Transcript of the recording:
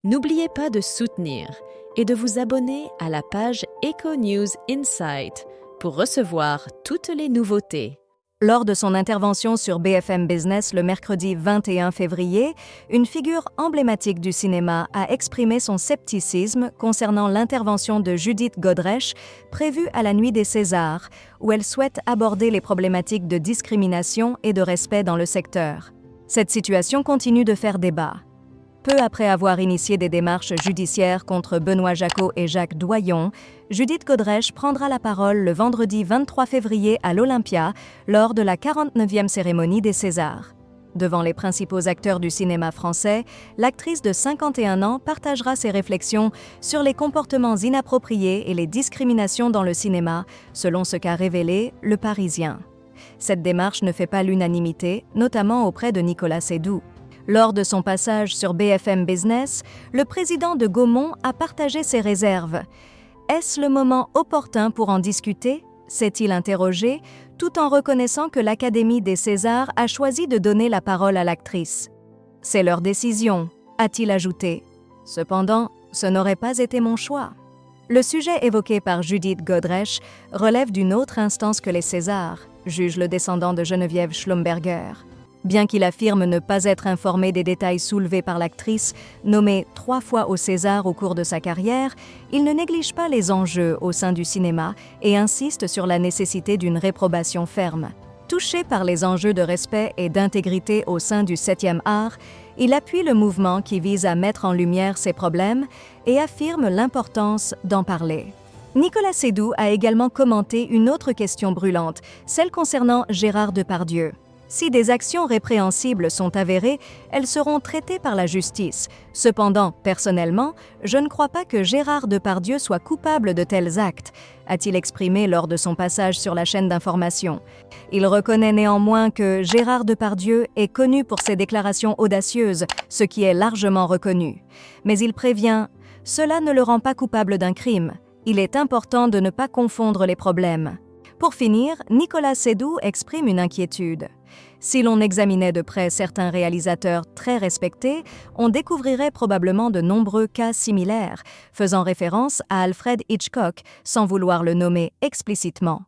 N'oubliez pas de soutenir et de vous abonner à la page Eco News Insight pour recevoir toutes les nouveautés. Lors de son intervention sur BFM Business le mercredi 21 février, une figure emblématique du cinéma a exprimé son scepticisme concernant l'intervention de Judith Godrèche prévue à la Nuit des Césars, où elle souhaite aborder les problématiques de discrimination et de respect dans le secteur. Cette situation continue de faire débat. Peu après avoir initié des démarches judiciaires contre Benoît Jacot et Jacques Doyon, Judith Godrèche prendra la parole le vendredi 23 février à l'Olympia lors de la 49e cérémonie des Césars. Devant les principaux acteurs du cinéma français, l'actrice de 51 ans partagera ses réflexions sur les comportements inappropriés et les discriminations dans le cinéma, selon ce qu'a révélé Le Parisien. Cette démarche ne fait pas l'unanimité, notamment auprès de Nicolas Seydoux. Lors de son passage sur BFM Business, le président de Gaumont a partagé ses réserves. Est-ce le moment opportun pour en discuter ? S'est-il interrogé, tout en reconnaissant que l'Académie des Césars a choisi de donner la parole à l'actrice. C'est leur décision, a-t-il ajouté. Cependant, ce n'aurait pas été mon choix. Le sujet évoqué par Judith Godrèche relève d'une autre instance que les Césars, juge le descendant de Geneviève Schlumberger. Bien qu'il affirme ne pas être informé des détails soulevés par l'actrice, nommée 3 fois au César au cours de sa carrière, il ne néglige pas les enjeux au sein du cinéma et insiste sur la nécessité d'une réprobation ferme. Touché par les enjeux de respect et d'intégrité au sein du 7e art, il appuie le mouvement qui vise à mettre en lumière ces problèmes et affirme l'importance d'en parler. Nicolas Seydoux a également commenté une autre question brûlante, celle concernant Gérard Depardieu. Si des actions répréhensibles sont avérées, elles seront traitées par la justice. Cependant, personnellement, je ne crois pas que Gérard Depardieu soit coupable de tels actes, a-t-il exprimé lors de son passage sur la chaîne d'information. Il reconnaît néanmoins que Gérard Depardieu est connu pour ses déclarations audacieuses, ce qui est largement reconnu. Mais il prévient « Cela ne le rend pas coupable d'un crime. Il est important de ne pas confondre les problèmes. » Pour finir, Nicolas Seydoux exprime une inquiétude. Si l'on examinait de près certains réalisateurs très respectés, on découvrirait probablement de nombreux cas similaires, faisant référence à Alfred Hitchcock sans vouloir le nommer explicitement.